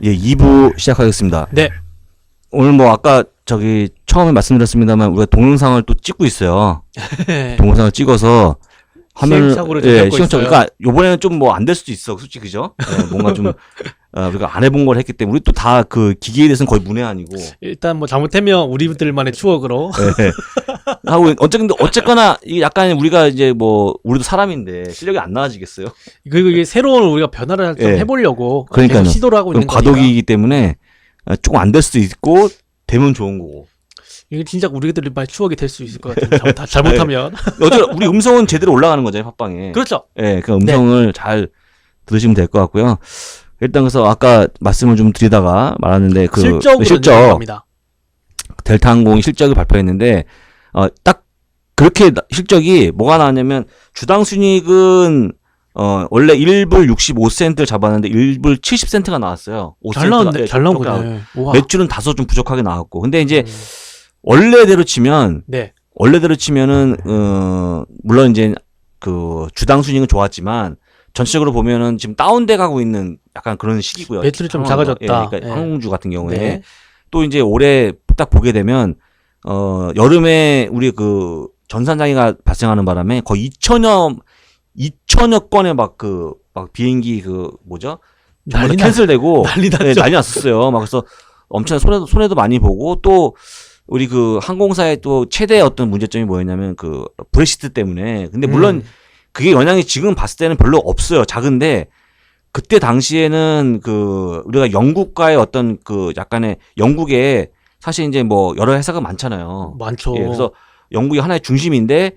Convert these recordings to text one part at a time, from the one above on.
예, 2부 시작하겠습니다. 네. 오늘 뭐 아까 저기 처음에 말씀드렸습니다만 우리가 동영상을 또 찍고 있어요. 동영상을 찍어서 화면을 시행착오를 좀 겪고 있어요. 그러니까 요번에는 좀 뭐 안 될 수도 있어, 솔직히 그죠? 예, 뭔가 좀 우리가 안 해본 걸 했기 때문에 우리 또 다 그 기계에 대해서는 거의 문외한이고. 일단 뭐 잘못하면 우리들만의 추억으로. 예. 하고 어쨌거나 이게 약간 우리가 이제 뭐 우리도 사람인데 실력이 안 나아지겠어요? 그리고 이게 새로운 우리가 변화를 좀 예. 해보려고 그러니까요. 계속 시도를 하고 있는 거니까. 과도기이기 때문에 조금 안 될 수도 있고 되면 좋은 거고. 이게 진짜 우리들만의 추억이 될 수 있을 것 같아요. 잘못하면. 어쨌든 우리 음성은 제대로 올라가는 거잖아요, 팟빵에. 그렇죠. 예, 그 음성을 잘 들으시면 될 것 같고요. 일단 그래서 아까 말씀을 좀 드리다가 말았는데 그 실적으로 합니다. 델타 항공이 실적을 발표했는데 딱 그렇게 실적이 뭐가 나왔냐면 주당 순이익은 원래 1불 65센트를 잡았는데 1불 70센트가 나왔어요. 잘 나왔네. 잘 나온 거네. 매출은 다소 좀 부족하게 나왔고. 근데 이제 원래대로 치면은 물론 이제 그 주당 순이익은 좋았지만 전체적으로 보면은 지금 다운돼 가고 있는 약간 그런 시기고요. 매출이 좀 작아졌다. 예, 그러니까 예. 항공주 같은 경우에 네. 또 이제 올해 딱 보게 되면 여름에 우리 그 전산장애가 발생하는 바람에 거의 2천여 건의 막 비행기 난리 캔슬되고 난리 났죠. 네, 난리 났었어요. 막 그래서 엄청 손해도 많이 보고 또 우리 그 항공사의 또 최대 어떤 문제점이 뭐였냐면 그 브렉시트 때문에. 근데 물론 그게 영향이 지금 봤을 때는 별로 없어요. 작은데 그때 당시에는 그 우리가 영국과의 어떤 그 약간의 영국에 사실 이제 뭐 여러 회사가 많잖아요. 많죠. 예, 그래서 영국이 하나의 중심인데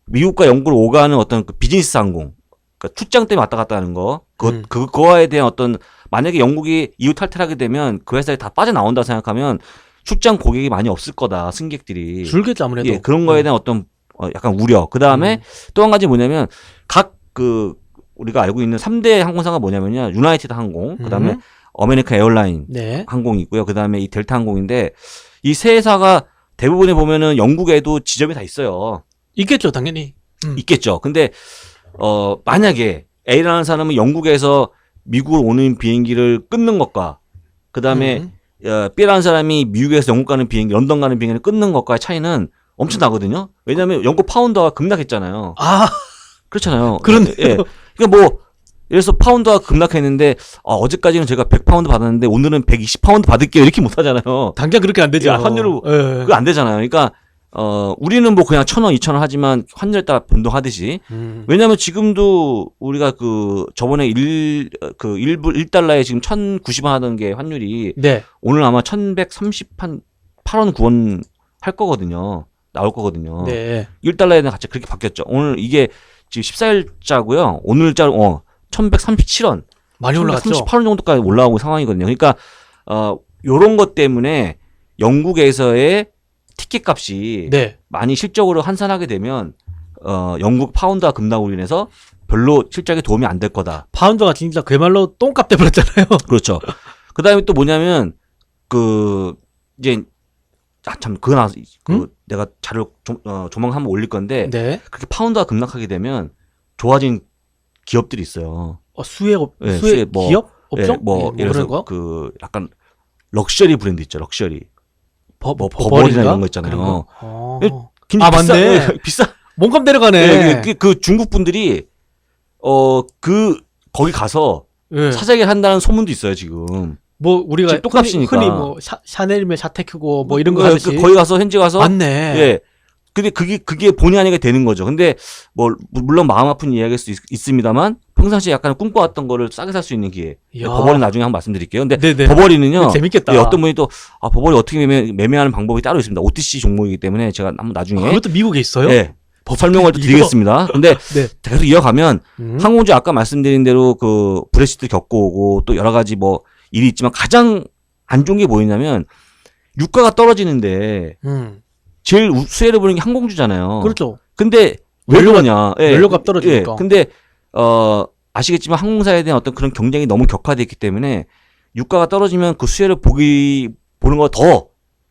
미국과 영국을 오가는 어떤 그 비즈니스 항공, 그러니까 출장 때문에 왔다 갔다 하는 거, 그거에 대한 어떤 만약에 영국이 이후 탈퇴하게 되면 그 회사에 다 빠져나온다 생각하면 출장 고객이 많이 없을 거다, 승객들이. 줄겠죠, 아무래도. 예, 그런 거에 대한 어떤 약간 우려. 그 다음에 또 한 가지 뭐냐면 우리가 알고 있는 3대 항공사가 뭐냐면요. 유나이티드 항공, 그 다음에 어메리칸 에어라인 네. 항공이 있고요. 그 다음에 이 델타 항공인데 이 세 회사가 대부분에 보면은 영국에도 지점이 다 있어요. 있겠죠, 당연히. 있겠죠. 근데 만약에 A라는 사람은 영국에서 미국으로 오는 비행기를 끊는 것과 그 다음에 B라는 사람이 미국에서 영국 가는 비행기, 런던 가는 비행기를 끊는 것과의 차이는 엄청 나거든요. 왜냐하면 영국 파운드가 급락했잖아요. 아, 그렇잖아요. 그렇네요. 예. 그러니까 뭐 예를 들어서 파운드가 급락했는데 어제까지는 제가 100파운드 받았는데 오늘은 120파운드 받을게요. 이렇게 못 하잖아요. 당장 그렇게 안 되죠. 야, 환율을 그거 안 되잖아요. 그러니까 우리는 뭐 그냥 1,000원, 2,000원 하지만 환율에 따라 변동하듯이. 왜냐하면 지금도 우리가 그 저번에 1달러에 지금 1,090원 하던 게 환율이 네. 오늘 아마 1,138원, 9원 할 거거든요. 나올 거거든요. 네. 1달러에는 같이 그렇게 바뀌었죠. 오늘 이게 지금 14일자고요. 오늘자 1,137원. 많이 올라갔죠. 138원 정도까지 올라오고 상황이거든요. 그러니까 요런 것 때문에 영국에서의 티켓 값이 네. 많이 실적으로 환산하게 되면 영국 파운드가 급락으로 인해서 별로 실적에 도움이 안 될 거다. 파운드가 진짜 그야말로 똥값 돼버렸잖아요. 그렇죠. 그다음에 또 뭐냐면 이제 그거 나와서 내가 자료 조만간 한번 올릴 건데 네. 그렇게 파운드가 급락하게 되면 좋아진 기업들이 있어요. 수혜업, 예, 수혜 뭐, 기업? 업종? 예, 뭐 예를 들어서 거? 그 약간 럭셔리 브랜드 있죠. 럭셔리. 버버리나 이런 거 있잖아요. 굉장히 맞네. 비싸. 몸값 내려가네. 그 중국 분들이 거기 가서 네. 사재기를 한다는 소문도 있어요 지금. 뭐 우리가 똑값이니까. 흔히 뭐 샤넬이면 샤테크고 뭐 이런 거 하듯이. 거기 가서 현지 가서. 맞네. 예. 근데 그게 본의 아니게 되는 거죠. 근데 뭐 물론 마음 아픈 이야기일 수 있습니다만 평상시에 약간 꿈꿔왔던 거를 싸게 살 수 있는 기회. 버버리 나중에 한번 말씀드릴게요. 근데 네네. 버버리는요. 재밌겠다. 예, 어떤 분이 또 버버리 어떻게 매매하는 방법이 따로 있습니다. OTC 종목이기 때문에 제가 한번 나중에 그것도 미국에 있어요? 예. 설명을 또 드리겠습니다. 근데 네. 계속 이어가면 항공주 아까 말씀드린 대로 그 브렉시트 겪고 오고 또 여러 가지 뭐 일이 있지만 가장 안 좋은 게 뭐였냐면 유가가 떨어지는데 제일 수혜를 보는 게 항공주잖아요. 그렇죠. 근데 왜 그러냐? 예. 연료값 떨어지니까. 예. 근데 아시겠지만 항공사에 대한 어떤 그런 경쟁이 너무 격화되어 있기 때문에 유가가 떨어지면 그 수혜를 보는 거 더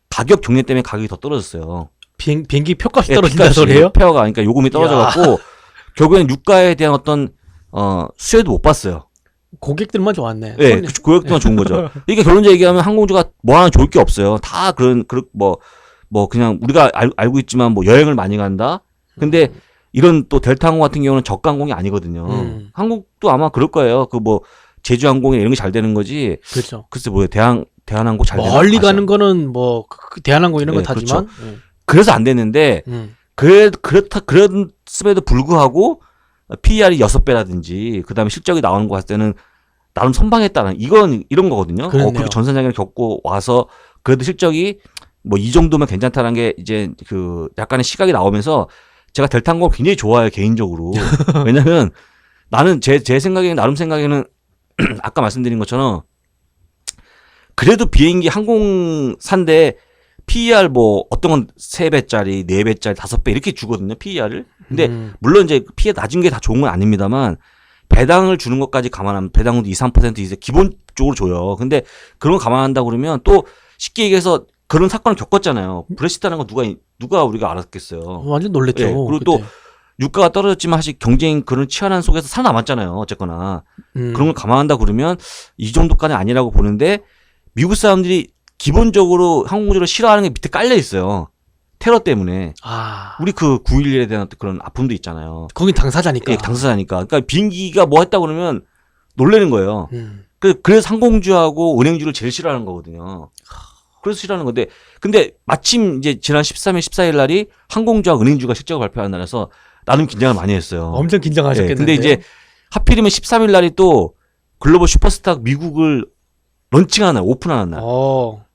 가격 경쟁 때문에 가격이 더 떨어졌어요. 비행기 표값이 예, 떨어진다는 소리예요? 페어가 그러니까 요금이 떨어져 갖고 결국에는 유가에 대한 어떤 수혜도 못 봤어요. 고객들만 좋았네. 예, 그 고객들만 좋은 거죠. 이게 결론적 얘기하면 항공주가 뭐 하나 좋을 게 없어요. 다 뭐 그냥 우리가 알고 있지만 뭐 여행을 많이 간다. 근데 이런 또 델타항공 같은 경우는 저가 항공이 아니거든요. 한국도 아마 그럴 거예요. 그 뭐 제주항공이나 이런 게 잘 되는 거지. 그렇죠. 글쎄 뭐예요. 대한항공 잘 되나? 멀리 가는 거는 뭐 대한항공 이런 거 네, 타지만. 그래서 안 됐는데 그랬음에도 불구하고 PER이 6배라든지 그다음에 실적이 나오는 거 봤을 때는 나름 선방했다는 이런 거거든요. 그렇게 전산장애를 겪고 와서 그래도 실적이 뭐 이 정도면 괜찮다는 게 이제 그 약간의 시각이 나오면서 제가 델타항공을 굉장히 좋아해요, 개인적으로. 왜냐면 나는 제 생각에는 나름 생각에는 아까 말씀드린 것처럼 그래도 비행기 항공사인데 PER 뭐 어떤 건 3배짜리, 4배짜리, 5배 이렇게 주거든요, PER을. 근데 물론 이제 PE 낮은 게 다 좋은 건 아닙니다만 배당을 주는 것까지 감안하면 배당도 2, 3% 이제 기본적으로 줘요. 근데 그런 거 감안한다고 그러면 또 쉽게 얘기해서 그런 사건을 겪었잖아요. 브렉시트라는 거 누가 우리가 알았겠어요. 완전 놀랬죠. 예, 그리고 그때. 또 유가가 떨어졌지만 사실 경쟁 그런 치열한 속에서 살아남았잖아요. 어쨌거나. 그런 걸 감안한다 그러면 이 정도까지 아니라고 보는데 미국 사람들이 기본적으로 항공주를 싫어하는 게 밑에 깔려 있어요. 테러 때문에. 우리 그 9.11에 대한 그런 아픔도 있잖아요. 거긴 당사자니까. 예, 당사자니까. 그러니까 비행기가 뭐 했다 그러면 놀라는 거예요. 그래서 항공주하고 은행주를 제일 싫어하는 거거든요. 그래서 싫어하는 건데, 근데 마침 이제 지난 13일, 14일 날이 항공주와 은행주가 실적을 발표하는 날에서 나는 긴장을 많이 했어요. 엄청 긴장하셨겠는데. 근데 이제 하필이면 13일 날이 또 글로벌 슈퍼스타 미국을 런칭하는 날, 오픈하는 날.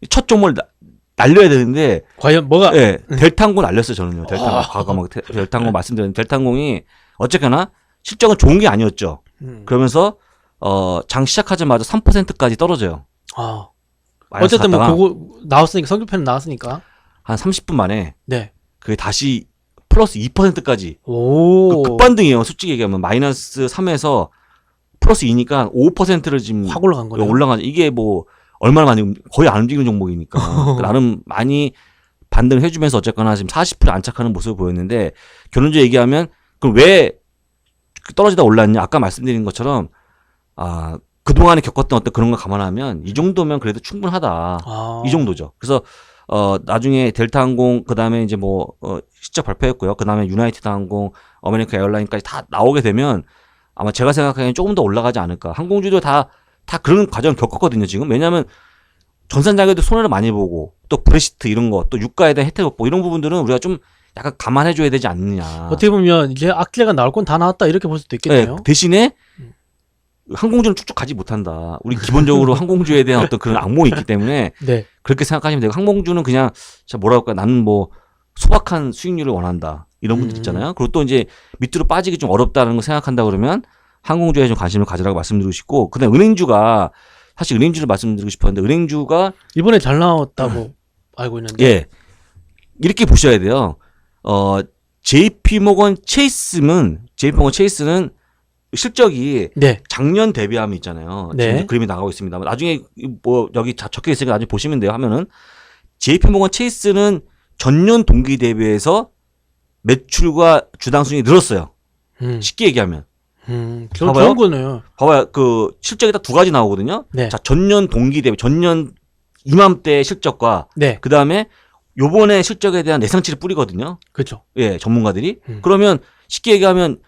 첫 종목을 날려야 되는데. 과연 뭐가? 예, 델타항공 날렸어요, 저는요. 델타항공. 과거 델타항공 말씀드렸는데, 델타항공이 어쨌거나 실적은 좋은 게 아니었죠. 그러면서, 장 시작하자마자 3%까지 떨어져요. 어쨌든 뭐 그거 나왔으니까 성적표는 나왔으니까 한 30분 만에 네. 그게 다시 플러스 2%까지 오. 급반등이에요. 솔직히 얘기하면 마이너스 3에서 플러스 2니까 5%를 지금 확 올라간 거네요. 올라가죠. 이게 뭐 얼마나 많이 거의 안 움직이는 종목이니까 나름 많이 반등을 해주면서 어쨌거나 지금 40% 안착하는 모습을 보였는데 결론적으로 얘기하면 그럼 왜 떨어지다 올랐냐? 아까 말씀드린 것처럼 그동안에 겪었던 어떤 그런 걸 감안하면 이 정도면 그래도 충분하다. 이 정도죠. 그래서 나중에 델타항공 그다음에 이제 실적 발표했고요. 그다음에 유나이티드 항공, 아메리카 에어라인까지 다 나오게 되면 아마 제가 생각하기에는 조금 더 올라가지 않을까. 항공주도 다 그런 과정을 겪었거든요, 지금. 왜냐하면 전산장애도 손해를 많이 보고 또 브렉시트 이런 거, 또 유가에 대한 혜택 없고 이런 부분들은 우리가 좀 약간 감안해줘야 되지 않느냐. 어떻게 보면 이제 악재가 나올 건 다 나왔다 이렇게 볼 수도 있겠네요. 네, 대신에 항공주는 쭉쭉 가지 못한다. 우리 기본적으로 항공주에 대한 어떤 그런 악몽이 있기 때문에 네. 그렇게 생각하시면 되고 항공주는 그냥 뭐라 할까 나는 뭐 소박한 수익률을 원한다. 이런 분들 있잖아요. 그리고 또 이제 밑으로 빠지기 좀 어렵다는 걸 생각한다 그러면 항공주에 좀 관심을 가지라고 말씀드리고 싶고 그다음에 은행주가 사실 은행주를 말씀드리고 싶었는데 은행주가 이번에 잘 나왔다고 알고 있는데 예. 이렇게 보셔야 돼요. JP모건 체이스는 실적이 네. 작년 대비하면 있잖아요. 네. 지금 그림이 나가고 있습니다. 나중에 뭐 여기 적혀 있으니까 나중에 보시면 돼요. 하면은 JP모건 체이스는 전년 동기 대비해서 매출과 주당 수익이 늘었어요. 쉽게 얘기하면. 좋은 거네요. 봐봐요. 그 실적이 딱 두 가지 나오거든요. 네. 자, 전년 동기 대비, 전년 이맘때 실적과 네. 그 다음에 요번에 실적에 대한 예상치를 뿌리거든요. 그렇죠. 예, 전문가들이. 그러면 쉽게 얘기하면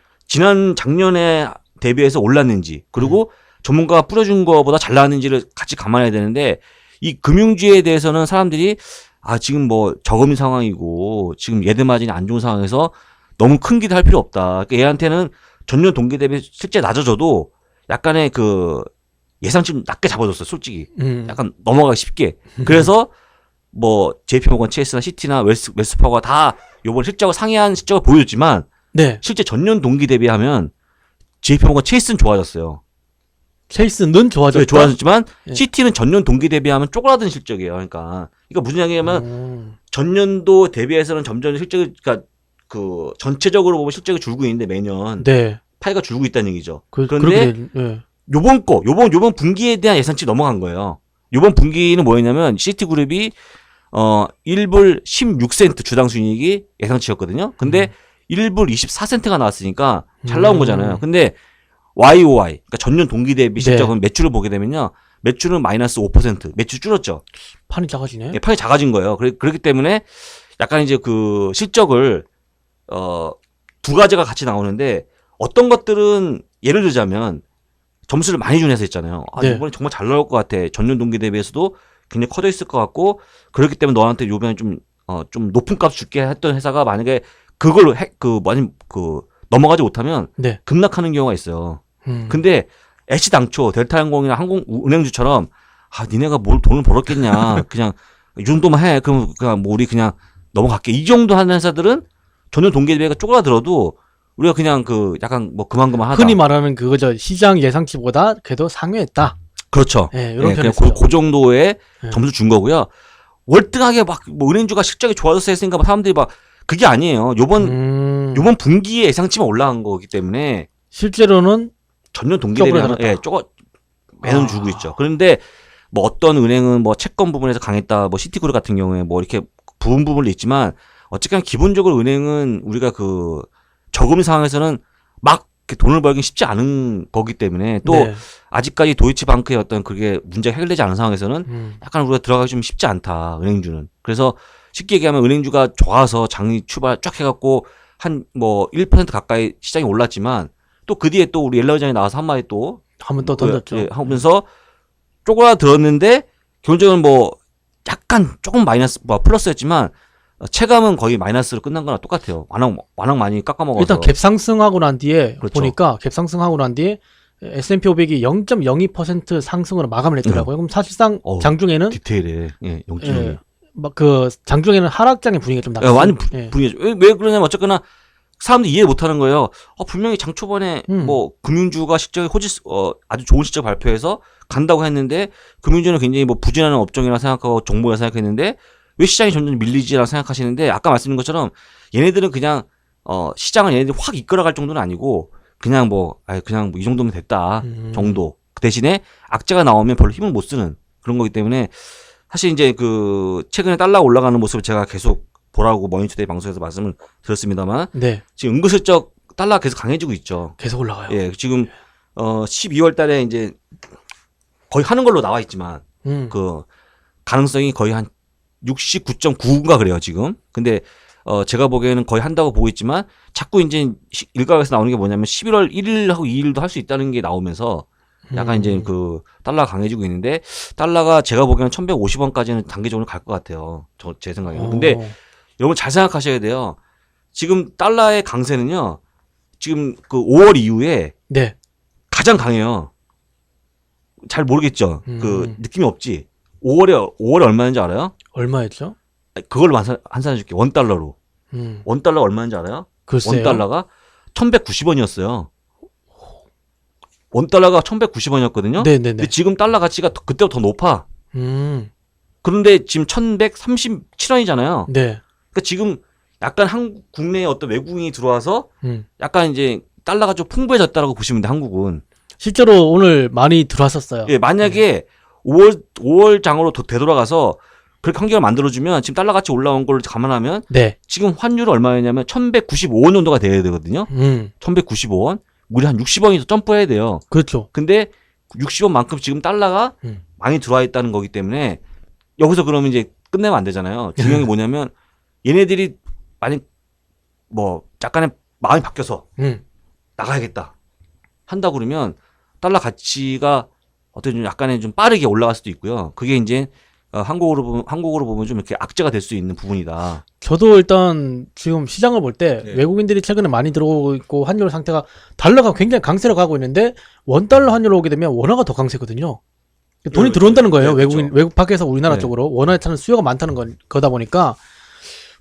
작년에 대비해서 올랐는지 그리고 전문가가 뿌려준 거보다 잘 나왔는지를 같이 감안해야 되는데 이 금융주에 대해서는 사람들이 지금 뭐 저금리 상황이고 지금 예대 마진이 안 좋은 상황에서 너무 큰 기대할 필요 없다. 그러니까 얘한테는 전년 동기 대비 실제 낮아져도 약간의 그 예상치 낮게 잡아줬어요. 솔직히. 약간 넘어가기 쉽게. 그래서 뭐 JP모건 체이스나 시티나 웰스파고가 다 요번 실적을 상회한 실적을 보여줬지만 네. 실제 전년 동기 대비하면 JP모건 체이스는 좋아졌어요. 체이스는 좋아졌다. 네, 좋아졌지만 네. 시티는 전년 동기 대비하면 쪼그라든 실적이에요. 그러니까 무슨 얘기냐면 전년도 대비해서는 점점 실적이 그러니까 그 전체적으로 보면 실적이 줄고 있는데 매년 네. 파이가 줄고 있다는 얘기죠. 그런데 네. 요번 분기에 대한 예상치 넘어간 거예요. 요번 분기는 뭐였냐면 시티그룹이 1불 16센트 주당 순이익이 예상치였거든요. 근데 1불 24센트가 나왔으니까 잘 나온 거잖아요. 근데 YOY, 그러니까 전년 동기 대비 네. 실적은 매출을 보게 되면요. 매출은 마이너스 5%, 매출 줄었죠. 판이 작아지네. 예, 판이 작아진 거예요. 그렇기 때문에 약간 이제 그 실적을 두 가지가 같이 나오는데 어떤 것들은 예를 들자면 점수를 많이 준 회사 있잖아요. 아, 네. 이번에 정말 잘 나올 것 같아. 전년 동기 대비해서도 굉장히 커져 있을 것 같고 그렇기 때문에 너한테 요번에 좀 높은 값 줄게 했던 회사가 만약에 그걸 넘어가지 못하면 네. 급락하는 경우가 있어요. 음. 근데 애시당초 델타항공이나 은행주처럼 니네가 뭘 돈을 벌었겠냐. 그냥 이 정도만 해. 그럼 그냥 뭐 우리 그냥 넘어갈게. 이 정도 하는 회사들은 전년 동기 대비가 쪼그라들어도 우리가 그냥 약간 뭐 그만하다. 흔히 말하는 그거죠. 시장 예상치보다 그래도 상회했다. 그렇죠. 네, 이런 그냥 편이죠. 그 정도의 네. 점수 준 거고요. 월등하게 막 뭐 은행주가 실적이 좋아졌어 했으니까 막 사람들이 막 그게 아니에요. 요번 분기에 예상치만 올라간 거기 때문에 실제로는 전년 동기 대비하면 매는 주고 있죠. 그런데 뭐 어떤 은행은 뭐 채권 부분에서 강했다. 뭐 시티그룹 같은 경우에 뭐 이렇게 부분도 있지만 어쨌든 기본적으로 은행은 우리가 저금리 상황에서는 막 이렇게 돈을 벌기 쉽지 않은 거기 때문에 또 네. 아직까지 도이치방크의 어떤 그게 문제가 해결되지 않은 상황에서는 약간 우리가 들어가기 좀 쉽지 않다. 은행주는. 그래서 쉽게 얘기하면 은행주가 좋아서 장이 출발 쫙 해갖고 한 뭐 1% 가까이 시장이 올랐지만 또 그 뒤에 또 우리 옐라 의장이 나와서 한마디 또 한번 또 던졌죠. 예, 하면서 쪼그라들었는데 결국은 뭐 약간 조금 마이너스 플러스였지만 체감은 거의 마이너스로 끝난 거나 똑같아요. 워낙 많이 깎아먹어서. 일단 갭 상승하고 난 뒤에 그렇죠. 보니까 갭 상승하고 난 뒤에 S&P 500이 0.02% 상승으로 마감을 했더라고요. 그럼 사실상 장중에는 디테일에 0.2. 예, 막 장중에는 하락장의 분위기가 좀 났어요. 완전 분위기죠. 왜 그러냐면 어쨌거나 사람들이 이해 못하는 거예요. 분명히 장 초반에 뭐 금융주가 실적이 아주 좋은 실적 발표해서 간다고 했는데 금융주는 굉장히 뭐 부진하는 업종이라 생각하고 종목이라 생각했는데 왜 시장이 점점 밀리지라 생각하시는데 아까 말씀드린 것처럼 얘네들은 그냥 시장을 얘네들이 확 이끌어갈 정도는 아니고 그냥 그냥 이 정도면 됐다 정도. 그 대신에 악재가 나오면 별로 힘을 못 쓰는 그런 거기 때문에 사실 이제 최근에 달러가 올라가는 모습을 제가 계속 보라고 머니투데이 방송에서 말씀을 드렸습니다만 네. 지금 은근슬쩍 달러가 계속 강해지고 있죠. 계속 올라가요. 예, 지금 12월 달에 이제 거의 하는 걸로 나와 있지만 그 가능성이 거의 한 69.9인가 그래요, 지금. 근데 제가 보기에는 거의 한다고 보고 있지만 자꾸 이제 일각에서 나오는 게 뭐냐면 11월 1일하고 2일도 할 수 있다는 게 나오면서 약간 이제 달러가 강해지고 있는데 달러가 제가 보기에는 1150원까지는 단기적으로 갈 것 같아요. 제 생각에는. 근데 여러분 잘 생각하셔야 돼요. 지금 달러의 강세는요. 지금 5월 이후에 네. 가장 강해요. 잘 모르겠죠. 느낌이 없지. 5월에 얼마인지 알아요? 얼마였죠? 그걸로 환산해줄게. $1. $1 얼마인지 알아요? 글쎄요. $1가 1190원이었어요. $1가 1190원이었거든요. 네네네. 근데 지금 달러 가치가 그때보다 더 높아. 그런데 지금 1137원이잖아요. 네. 그러니까 지금 약간 국내에 어떤 외국인이 들어와서 약간 이제 달러가 좀 풍부해졌다라고 보시면 돼, 한국은. 실제로 오늘 많이 들어왔었어요. 예, 만약에 5월 장으로 되돌아가서 그렇게 환경을 만들어주면 지금 달러 가치 올라온 걸 감안하면 네. 지금 환율은 얼마였냐면 1195원 정도가 돼야 되거든요. 1195원. 우리 한 60원이 더 점프해야 돼요. 그렇죠. 근데 60원만큼 지금 달러가 많이 들어와 있다는 거기 때문에 여기서 그러면 이제 끝내면 안 되잖아요. 중요한 게 뭐냐면 얘네들이 만약 뭐 약간의 마음이 바뀌어서 나가야겠다 한다 그러면 달러 가치가 어떤 좀 약간의 좀 빠르게 올라갈 수도 있고요. 그게 이제 한국으로 보면 좀 이렇게 악재가 될 수 있는 부분이다. 저도 일단 지금 시장을 볼 때 네. 외국인들이 최근에 많이 들어오고 있고 환율 상태가 달러가 굉장히 강세로 가고 있는데 $1 환율로 오게 되면 원화가 더 강세거든요. 돈이 네, 들어온다는 거예요. 네, 그렇죠. 외국 밖에서 우리나라 네. 쪽으로 원화에 차는 수요가 많다는 거다 보니까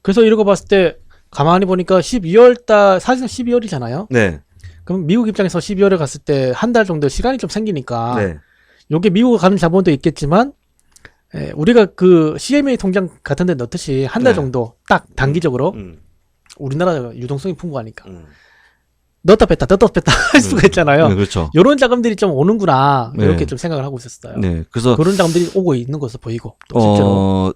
그래서 이런 거 봤을 때 가만히 보니까 12월 달 사실상 12월이잖아요. 네. 그럼 미국 입장에서 12월에 갔을 때 한 달 정도 시간이 좀 생기니까 네. 요게 미국 가는 자본도 있겠지만 우리가 CMA 통장 같은 데 넣듯이 한 달 네. 정도 딱 단기적으로 우리나라 유동성이 풍부하니까 넣었다 뺐다 할 수가 있잖아요. 네, 그렇죠. 요런 자금들이 좀 오는구나 네. 이렇게 좀 생각을 하고 있었어요. 네. 그래서 그런 자금들이 오고 있는 것으로 보이고 또 실제로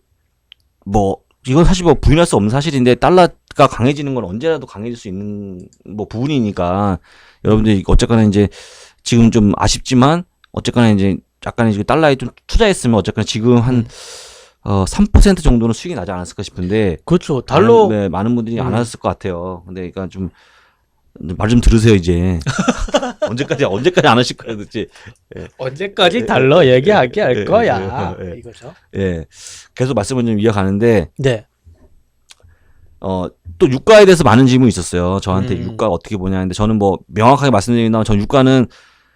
뭐 이건 사실 뭐 부인할 수 없는 사실인데 달러가 강해지는 건 언제라도 강해질 수 있는 뭐 부분이니까 여러분들이 어쨌거나 이제 지금 좀 아쉽지만 어쨌거나 이제 약간 이제 달러에 좀 투자했으면 어쨌거나 지금 한 3% 정도는 수익이 나지 않았을까 싶은데 그렇죠. 달러 많은 분들이 안 하셨을 것 같아요. 근데 그러니까 좀 말 좀 들으세요 이제. 언제까지 안 하실 거예요, 도대체. 언제까지 달러 얘기하게 할 거야. 이거죠. 예. 계속 말씀을 좀 이어가는데 네. 또 유가에 대해서 많은 질문이 있었어요. 저한테 유가가 어떻게 보냐 했는데 저는 뭐 명확하게 말씀드린다면 전 유가는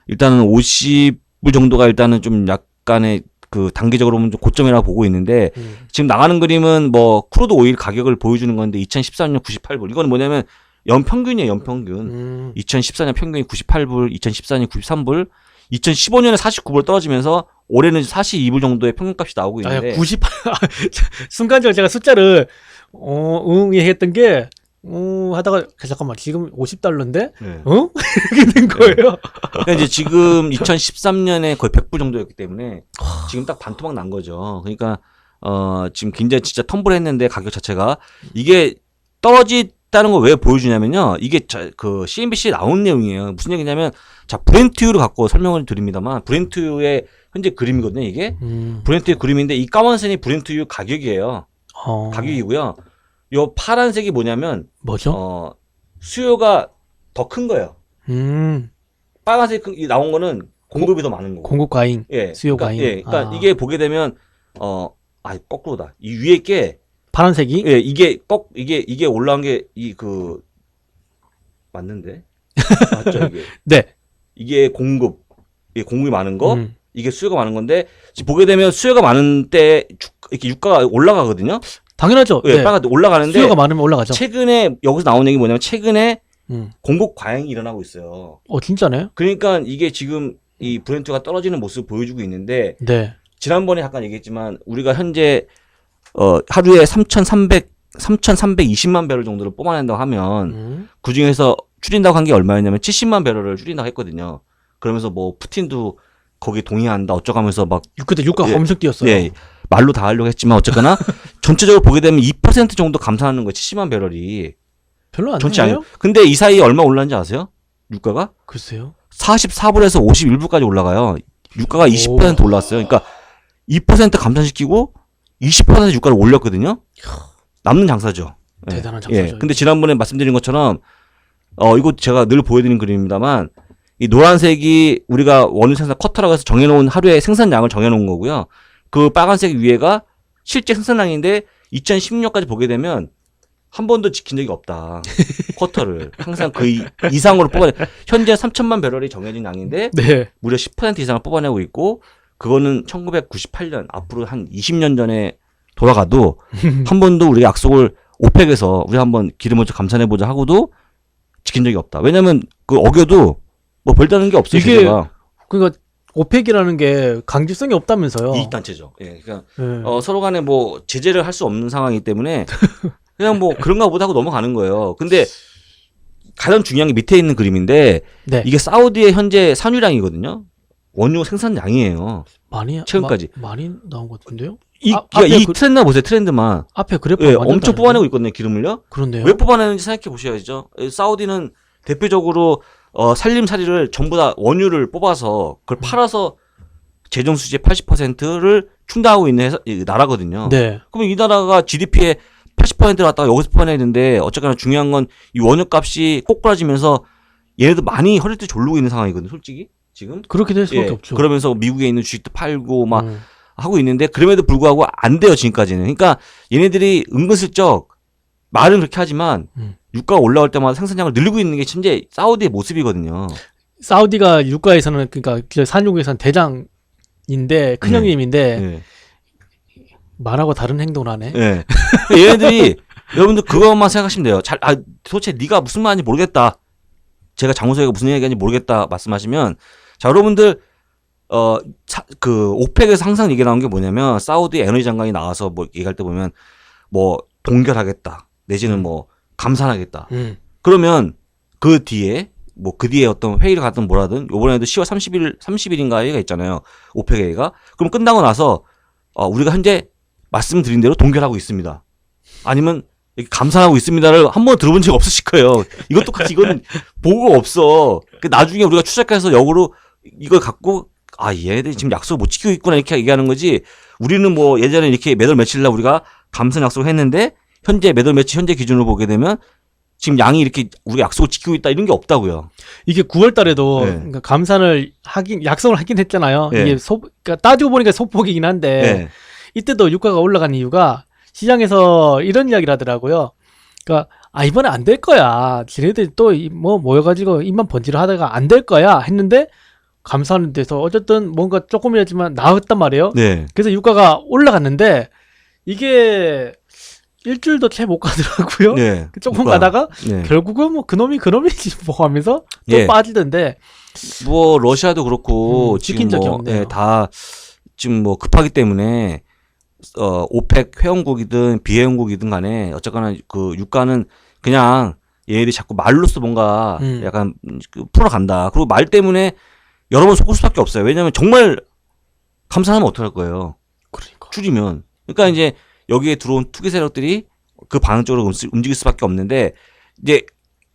일단은 50불 정도가 일단은 좀 약간의 그 단기적으로 보면 좀 고점이라고 보고 있는데 지금 나가는 그림은 뭐 크루드 오일 가격을 보여주는 건데 2013년 98불. 이거는 뭐냐면 연평균이에요, 연평균. 2014년 평균이 98불, 2014년 93불, 2015년에 49불 떨어지면서 올해는 42불 정도의 평균값이 나오고 있는데 98 순간적으로 제가 숫자를 했던 게 하다가 잠깐만 지금 50달러인데 네. 이렇게 된 거예요. 그러니까 이제 지금 2013년에 거의 100불 정도였기 때문에 지금 딱 반토막 난 거죠. 그러니까 지금 굉장히 진짜 텀블했는데 가격 자체가 이게 떨어졌다는 걸 왜 보여주냐면요. 이게 그 CNBC에 나온 내용이에요. 무슨 얘기냐면 자 브렌트유를 갖고 설명을 드립니다만 브렌트유의 현재 그림이거든요. 이게 브렌트유 그림인데 이 까만색이 브렌트유 가격이에요. 가격이고요. 요 파란색이 뭐냐면 뭐죠? 수요가 더 큰 거예요. 빨간색 나온 거는 공급이 더 많은 거고. 공급 과잉, 예. 수요 그러니까, 과잉. 예. 그러니까 이게 보게 되면 거꾸로다. 이 위에 게 파란색이 예, 이게 올라온 게 맞는데. 맞죠, 이게. 네. 이게 공급이 많은 거, 이게 수요가 많은 건데 지금 보게 되면 수요가 많은 때 이렇게 유가가 올라가거든요. 당연하죠. 예, 네. 빨간 올라가는데 수요가 많으면 올라가죠. 최근에 여기서 나온 얘기 뭐냐면 최근에 공급 과잉이 일어나고 있어요. 진짜네. 그러니까 이게 지금 이 브렌트가 떨어지는 모습을 보여주고 있는데 네. 지난번에 잠깐 얘기했지만 우리가 현재 하루에 3,320만 배럴 정도를 뽑아낸다고 하면 그 중에서 줄인다고 한 게 얼마였냐면 70만 배럴을 줄인다고 했거든요. 그러면서 뭐 푸틴도 거기 동의한다 어쩌고 하면서 막 그때 유가가 엄청 뛰었어요. 예, 말로 다 하려고 했지만 어쨌거나 전체적으로 보게 되면 2% 정도 감산하는 거예요. 70만 배럴이. 별로 안 좋지 되네요. 않아요. 근데 이 사이에 얼마 올랐는지 아세요? 유가가? 글쎄요. 44불에서 51불까지 올라가요. 유가가 20% 올랐어요. 그러니까 2% 감산시키고 20% 유가를 올렸거든요. 남는 장사죠. 대단한 장사죠. 예. 근데 지난번에 말씀드린 것처럼 이거 제가 늘 보여드린 그림입니다만 이 노란색이 우리가 원유 생산 쿼터라고 해서 정해놓은 하루의 생산량을 정해놓은 거고요. 그 빨간색 위에가 실제 생산량인데 2016년까지 보게 되면 한 번도 지킨 적이 없다. 쿼터를. 항상 그 이상으로 현재 3천만 배럴이 정해진 양인데 네. 무려 10% 이상을 뽑아내고 있고 그거는 1998년 앞으로 한 20년 전에 돌아가도 한 번도 우리가 약속을 오펙에서 우리 한번 기름을 좀 감산해보자 하고도 지킨 적이 없다. 왜냐면 그 어겨도 뭐 별다른 게 없어요. 이게 제재가. 그러니까 오펙이라는 게 강제성이 없다면서요. 이익단체죠. 예. 그러니까 네. 서로 간에 뭐 제재를 할 수 없는 상황이기 때문에 그냥 뭐 그런가 보다 하고 넘어가는 거예요. 근데 가장 중요한 게 밑에 있는 그림인데 네. 이게 사우디의 현재 산유량이거든요. 원유 생산량이에요. 많이 최근까지. 많이 나온 것 같은데요? 이 앞에 트렌드 보세요. 트렌드만. 앞에 그래프 예, 엄청 뽑아내고 있거든요. 기름을요. 그런데요. 왜 뽑아내는지 생각해 보셔야죠. 사우디는 대표적으로 살림살이를 전부 다 원유를 뽑아서 그걸 팔아서 재정 수지의 80%를 충당하고 있는 나라거든요. 네. 그럼 이 나라가 GDP의 80%를 갖다가 여기서 뽑아내야 되는데 어쨌거나 중요한 건 이 원유값이 꼬꾸라지면서 얘네도 많이 허리띠 졸르고 있는 상황이거든요. 솔직히 지금. 그렇게 될 수밖에 없죠. 그러면서 미국에 있는 주식도 팔고 막 하고 있는데 그럼에도 불구하고 안 돼요. 지금까지는. 그러니까 얘네들이 은근슬쩍 말은 그렇게 하지만 유가가 올라올 때마다 생산량을 늘리고 있는 게 현재 사우디의 모습이거든요. 사우디가 유가에서는 그러니까 산유국에서는 대장인데 큰 형님인데 네. 말하고 다른 행동을 하네. 네. 얘네들이 여러분들 그것만 생각하시면 돼요. 도대체 네가 무슨 말인지 모르겠다. 제가 장우석이가 무슨 얘기하는지 모르겠다 말씀하시면 자 여러분들 그 오펙에서 항상 얘기 나온 게 뭐냐면 사우디 에너지 장관이 나와서 뭐 얘기할 때 보면 뭐 동결하겠다 내지는 뭐 감산하겠다. 그러면 그 뒤에 어떤 회의를 가든 뭐라든 요번에도 10월 30일인가 회의가 있잖아요. 오펙 회의가. 그럼 끝나고 나서 우리가 현재 말씀드린 대로 동결하고 있습니다. 아니면 이렇게 감산하고 있습니다를 한 번 들어본 적 없으실 거예요. 이건 똑같이 이거는 보고가 없어. 나중에 우리가 추적해서 역으로 이걸 갖고 얘네들이 지금 약속을 못 지키고 있구나 이렇게 얘기하는 거지. 우리는 뭐 예전에 이렇게 몇 월 며칠 날 우리가 감산 약속을 했는데 현재 몇 월 며칠 현재 기준으로 보게 되면 지금 양이 이렇게 우리가 약속을 지키고 있다 이런 게 없다고요. 이게 9월 달에도 네. 그러니까 감산을 약속을 하긴 했잖아요. 네. 이게 그러니까 따지고 보니까 소폭이긴 한데 네. 이때도 유가가 올라간 이유가 시장에서 이런 이야기를 하더라고요. 그러니까 이번에 안 될 거야. 지네들 또 뭐 모여가지고 입만 번지를 하다가 안 될 거야 했는데 감사하는 데서 어쨌든 뭔가 조금이라지만 나았단 말이에요. 네. 그래서 유가가 올라갔는데 이게 일주일도 채 못 가더라고요. 네. 조금 그러니까, 가다가 네. 결국은 뭐 그놈이지 뭐 하면서 또 예. 빠지던데 뭐 러시아도 그렇고 지킨 지금 적이 뭐 없네요. 다 지금 뭐 급하기 때문에 오펙 회원국이든 비회원국이든 간에 어쨌거나 그 유가는 그냥 얘들이 자꾸 말로써 뭔가 약간 풀어간다. 그리고 말 때문에 여러 번 솟을 수밖에 없어요. 왜냐하면 정말 감산하면 어떡할 거예요. 그러니까. 줄이면. 그러니까 이제 여기에 들어온 투기 세력들이 그 방향적으로 움직일 수밖에 없는데 이제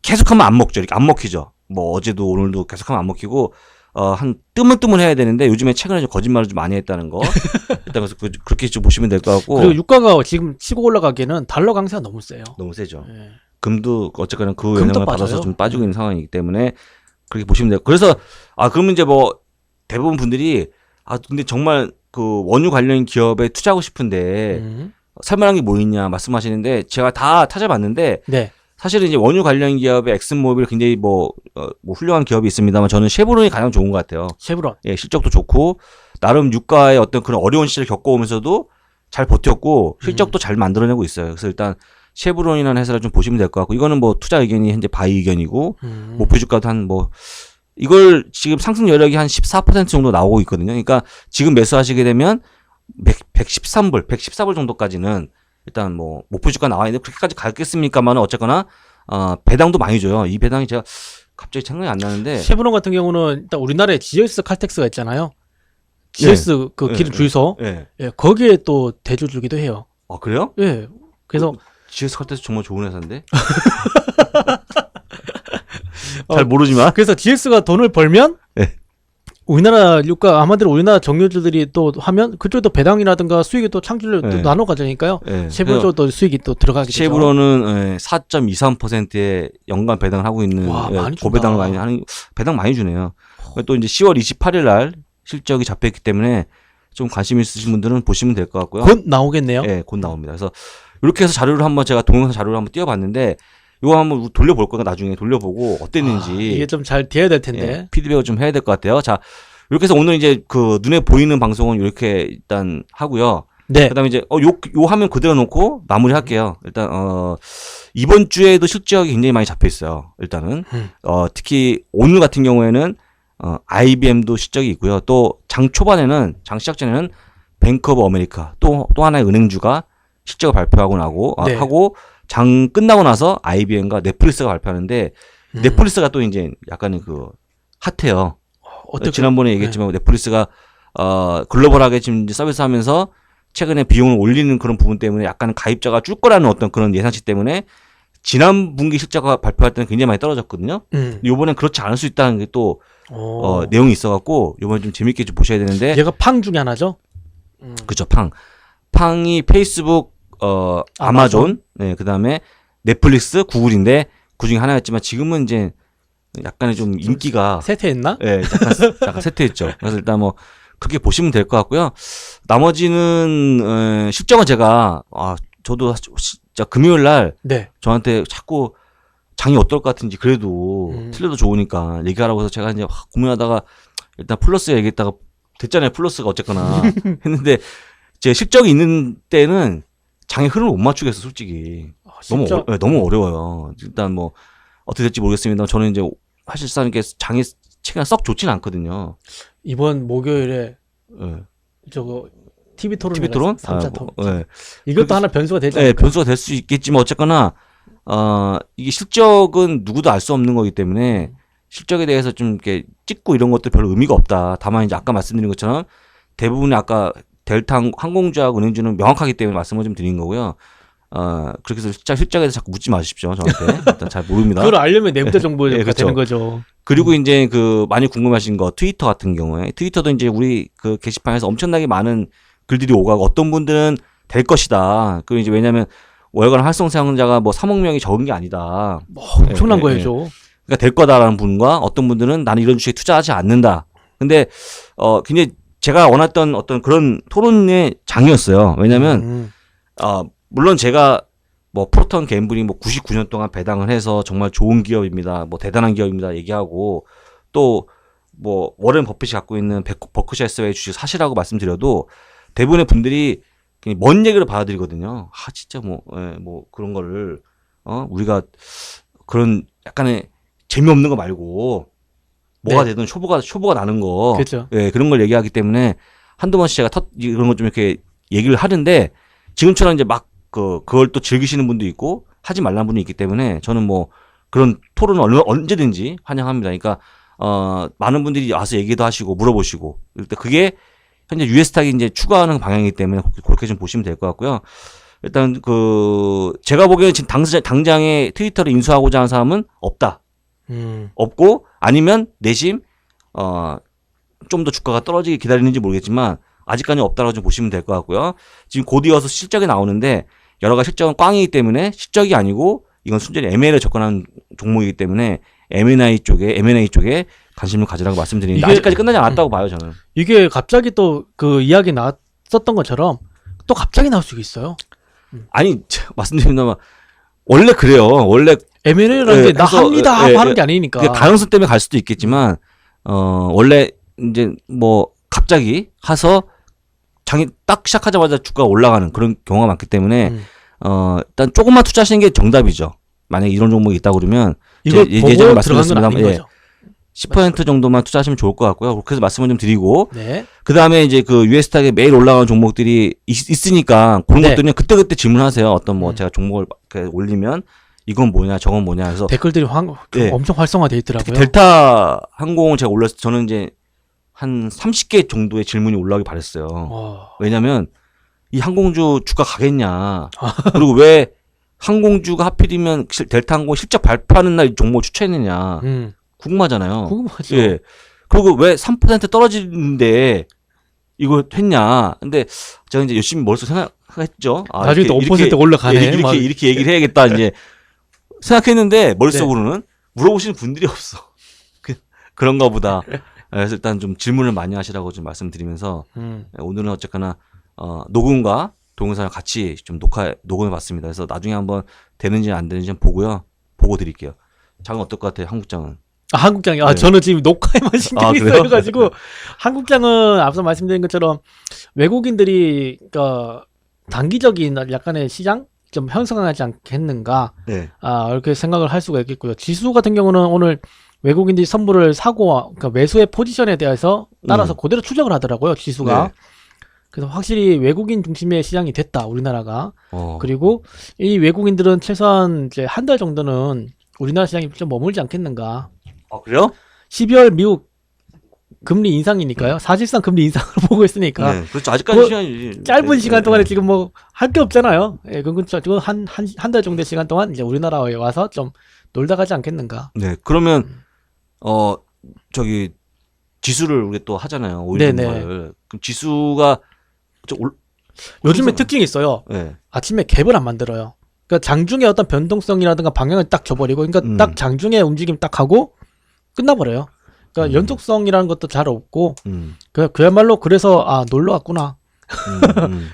계속하면 안 먹죠. 이렇게 안 먹히죠. 뭐 어제도 오늘도 계속하면 안 먹히고 한 뜨문뜨문 해야 되는데 요즘에 최근에 좀 거짓말을 좀 많이 했다는 거. 일단 그래서 그렇게 좀 보시면 될 것 같고. 그리고 유가가 지금 치고 올라가기에는 달러 강세가 너무 세요. 너무 세죠. 예. 금도 어쨌거나 그 금도 영향을 빠져요. 받아서 좀 빠지고 있는 상황이기 때문에 그렇게 보시면 돼요. 그래서 그러면 이제 뭐 대부분 분들이 근데 정말 그 원유 관련 기업에 투자하고 싶은데 살만한 게 뭐 있냐 말씀하시는데 제가 다 찾아봤는데 네. 사실은 이제 원유 관련 기업의 엑슨모빌 굉장히 뭐 훌륭한 기업이 있습니다만 저는 쉐보론이 가장 좋은 것 같아요. 쉐브론. 예, 실적도 좋고 나름 유가의 어떤 그런 어려운 시절을 겪어오면서도 잘 버텼고 실적도 잘 만들어내고 있어요. 그래서 일단 쉐브론이라는 회사를 좀 보시면 될 것 같고 이거는 뭐 투자 의견이 현재 바이 의견이고 목표 주가도 한 뭐 이걸 지금 상승 여력이 한 14% 정도 나오고 있거든요. 그러니까 지금 매수하시게 되면 114불 정도까지는 일단 뭐 목표 주가 나와 있는데 그렇게까지 갈겠습니까만은 어쨌거나 배당도 많이 줘요. 이 배당이 제가 갑자기 생각이 안 나는데 쉐브론 같은 경우는 일단 우리나라에 GS 칼텍스가 있잖아요. GS 그 기름 주유소. 예. 예, 거기에 또 대주 주기도 해요. 그래요? 예. 그래서 GS 칼텍스 정말 좋은 회사인데. 잘 모르지만. 그래서 GS가 돈을 벌면 네. 우리나라 유가 아마도 우리나라 정유주들이 또 하면 그쪽도 배당이라든가 수익이 또 창출을 또 네. 나눠 가자니까요. 예. 쉐브론도 수익이 또 들어가게 되죠. 쉐브론은 4.23%의 연간 배당을 하고 있는 와, 많이 준다. 고배당을 많이 하는 배당 많이 주네요. 또 이제 10월 28일 날 실적이 잡혀있기 때문에 좀 관심 있으신 분들은 보시면 될 것 같고요. 곧 나오겠네요. 예, 곧 나옵니다. 그래서 이렇게 해서 자료를 한번 제가 동영상 자료를 한번 띄워봤는데 이거 한번 돌려볼 거니까 나중에 돌려보고 어땠는지 이게 좀 잘 돼야 될 텐데. 예, 피드백을 좀 해야 될 것 같아요. 자, 이렇게 해서 오늘 이제 그 눈에 보이는 방송은 이렇게 일단 하고요. 네. 그다음에 이제 요 화면 그대로 놓고 마무리할게요. 일단 이번 주에도 실적이 굉장히 많이 잡혀 있어요. 일단은 특히 오늘 같은 경우에는 IBM도 실적이 있고요. 또 장 초반에는 장 시작 전에는 뱅크 오브 아메리카 또 하나의 은행주가 실적을 발표하고 네. 하고 장 끝나고 나서 IBM과 넷플릭스가 발표하는데 넷플릭스가 또 이제 약간의 그 핫해요. 지난번에 얘기했지만 넷플릭스가 글로벌하게 지금 서비스하면서 최근에 비용을 올리는 그런 부분 때문에 약간 가입자가 줄 거라는 어떤 그런 예상치 때문에 지난 분기 실적을 발표할 때는 굉장히 많이 떨어졌거든요. 이번엔 그렇지 않을 수 있다는 게 또 내용이 있어갖고 이번에 좀 재밌게 좀 보셔야 되는데. 얘가 팡 중에 하나죠. 그렇죠. 팡이 페이스북, 아마존, 네, 그다음에 넷플릭스, 구글인데 그 중에 하나였지만 지금은 이제 약간의 좀 인기가 쇠퇴했나? 네, 약간 쇠퇴했죠. 그래서 일단 뭐 그렇게 보시면 될 것 같고요. 나머지는 실적은 제가 저도 진짜 금요일 날 네. 저한테 자꾸 장이 어떨 것 같은지 그래도 틀려도 좋으니까 얘기하라고 해서 제가 이제 고민하다가 일단 플러스 얘기했다가 됐잖아요. 플러스가 어쨌거나 했는데 제 실적이 있는 때는 장의 흐름을 못 맞추겠어 솔직히. 너무 어려워요. 일단 뭐 어떻게 될지 모르겠습니다. 저는 이제 사실상 이게 장이 체계가 썩 좋지는 않거든요. 이번 목요일에 네. 저거 TV 토론 3차 토론. 네. 이것도 하나 변수가 되지 네, 않을까? 변수가 될 수 있겠지만 어쨌거나 이게 실적은 누구도 알 수 없는 거기 때문에 실적에 대해서 좀 이렇게 찍고 이런 것도 별로 의미가 없다. 다만 이제 아까 말씀드린 것처럼 대부분의 아까 델타 항공주하고 은행주는 명확하기 때문에 말씀을 좀 드린 거고요. 그렇게 해서 실적에 대해서 자꾸 묻지 마십시오. 저한테. 일단 잘 모릅니다. 그걸 알려면 내부자 정보가 예, 그렇죠. 되는 거죠. 그리고 이제 그 많이 궁금하신 거 트위터 같은 경우에 트위터도 이제 우리 그 게시판에서 엄청나게 많은 글들이 오가고 어떤 분들은 될 것이다. 그 이제 왜냐면 월간 활성 사용자가 뭐 3억 명이 적은 게 아니다. 엄청난 예, 예, 거예요. 그러니까 될 거다라는 분과 어떤 분들은 나는 이런 주식에 투자하지 않는다. 근데 굉장히 제가 원했던 어떤 그런 토론의 장이었어요. 왜냐면 물론 제가 뭐 프로턴 갬블이 뭐 99년 동안 배당을 해서 정말 좋은 기업입니다. 뭐 대단한 기업입니다. 얘기하고 또 뭐 워렌 버핏이 갖고 있는 버크셔 해서웨이 주식 사시라고 말씀드려도 대부분의 분들이 그냥 먼 얘기를 받아들이거든요. 진짜 뭐 그런 거를 우리가 그런 약간의 재미없는 거 말고 뭐가 네. 되든 초보가 나는 거, 그렇죠. 예, 그런 걸 얘기하기 때문에 한두 번씩 제가 이런 거 좀 이렇게 얘기를 하는데 지금처럼 이제 막 그걸 또 즐기시는 분도 있고 하지 말라는 분이 있기 때문에 저는 뭐 그런 토론은 언제든지 환영합니다. 그러니까 많은 분들이 와서 얘기도 하시고 물어보시고 일단 그게 현재 유에스탁이 이제 추가하는 방향이기 때문에 그렇게 좀 보시면 될 것 같고요. 일단 제가 보기에는 지금 당장에 트위터를 인수하고자 하는 사람은 없다. 없고 아니면 내심 좀 더 주가가 떨어지게 기다리는지 모르겠지만 아직까지 없다라고 좀 보시면 될 것 같고요. 지금 곧 이어서 실적이 나오는데 여러 가지 실적은 꽝이기 때문에 실적이 아니고 이건 순전히 M&A를 접근하는 종목이기 때문에 M&A 쪽에 관심을 가지라고 말씀드리는데 아직까지 끝나지 않았다고 봐요, 저는. 이게 갑자기 또 그 이야기 나왔었던 것처럼 또 갑자기 나올 수가 있어요. 아니, 말씀드린다면 원래 그래요. 원래 M&A라는 게 나 합니다 하고 하는 게 아니니까. 가능성 때문에 갈 수도 있겠지만 원래 이제 뭐 갑자기 해서 장이 딱 시작하자마자 주가가 올라가는 그런 경우가 많기 때문에 일단 조금만 투자하시는 게 정답이죠. 만약에 이런 종목이 있다고 그러면 이걸 예전에 보고 들어간 건 아닌 말씀드렸습니다만 거죠. 10% 정도만 투자하시면 좋을 것 같고요. 그렇게 해서 말씀을 좀 드리고 네. 그다음에 이제 그 유에스탁에 매일 올라가는 종목들이 있으니까 그런 네. 것들은 그때그때 질문하세요. 어떤 뭐 제가 종목을 이렇게 올리면 이건 뭐냐 저건 뭐냐 해서 댓글들이 네. 엄청 활성화돼 있더라고요. 델타 항공을 제가 올렸을 때 저는 이제 한 30개 정도의 질문이 올라오기 바랬어요. 왜냐면 이 항공주 주가 가겠냐. 그리고 왜 항공주가 하필이면 델타 항공 실적 발표하는 날 이 종목을 추천했느냐. 궁금하잖아요. 궁금하죠. 예. 그리고 왜 3% 떨어지는데 이걸 했냐. 근데 제가 이제 열심히 머릿속에 생각했죠. 나중에 또 5% 올라가네. 이렇게 얘기를 해야겠다 이제 생각했는데 머릿속으로는 물어보시는 분들이 없어. 그런가 보다. 그래서 일단 좀 질문을 많이 하시라고 좀 말씀드리면서 오늘은 어쨌거나 녹음과 동영상을 같이 좀 녹음해 봤습니다. 그래서 나중에 한번 되는지 안 되는지 좀 보고 드릴게요. 장은 어떨 것 같아요? 한국장은? 한국장이 네. 저는 지금 녹화에만 신경이 그래요? 쓰여가지고 한국장은 앞서 말씀드린 것처럼 외국인들이 그러니까 단기적인 약간의 시장 좀 형성하지 않겠는가 네. 이렇게 생각을 할 수가 있겠고요. 지수 같은 경우는 오늘 외국인들이 선물을 사고 그러니까 매수의 포지션에 대해서 따라서 그대로 추정을 하더라고요. 지수가. 네. 그래서 확실히 외국인 중심의 시장이 됐다 우리나라가. 어. 그리고 이 외국인들은 최소한 이제 한 달 정도는 우리나라 시장에 좀 머물지 않겠는가. 그래요? 12월 미국 금리 인상이니까요. 사실상 금리 인상을 보고 있으니까. 네. 그렇죠. 아직까지 뭐 시간이 짧은 시간 동안에 지금 뭐 할 게 없잖아요. 예, 그건 한 달 정도의 시간 동안 이제 우리나라에 와서 좀 놀다 가지 않겠는가. 네. 그러면 저기 지수를 우리 또 하잖아요. 오일 네네. 정보를. 그럼 지수가 요즘에 그래서- 특징이 있어요. 네. 아침에 갭을 안 만들어요. 그러니까 장중에 어떤 변동성이라든가 방향을 딱 줘버리고, 그러니까 딱 장중에 움직임 딱 하고 끝나버려요. 그러니까 연속성이라는 것도 잘 없고, 그야말로 그래서 놀러 왔구나.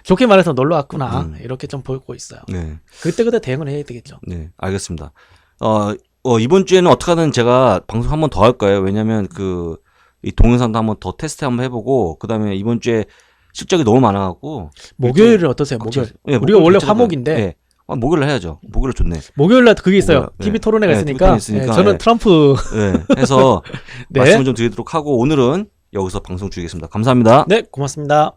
좋게 말해서 놀러 왔구나. 이렇게 좀 보고 있어요. 네. 그때그때 대응을 해야 되겠죠. 네. 알겠습니다. 이번 주에는 어떻게든 제가 방송 한 번 더 할 거예요. 왜냐면 이 동영상도 한번 더 테스트 한번 해보고, 그 다음에 이번 주에 실적이 너무 많아갖고. 목요일을 어떠세요? 목요일. 네, 우리가 원래 괜찮아요. 화목인데. 네. 목요일 해야죠. 목요일 좋네. 목요일날 그게 있어요. 목요일, TV 네. 토론회가 네, 있으니까. TV 토론회 있으니까, 네, 저는 네. 트럼프. 네. 해서 네. 말씀을 좀 드리도록 하고, 오늘은 여기서 방송 줄이겠습니다. 감사합니다. 네, 고맙습니다.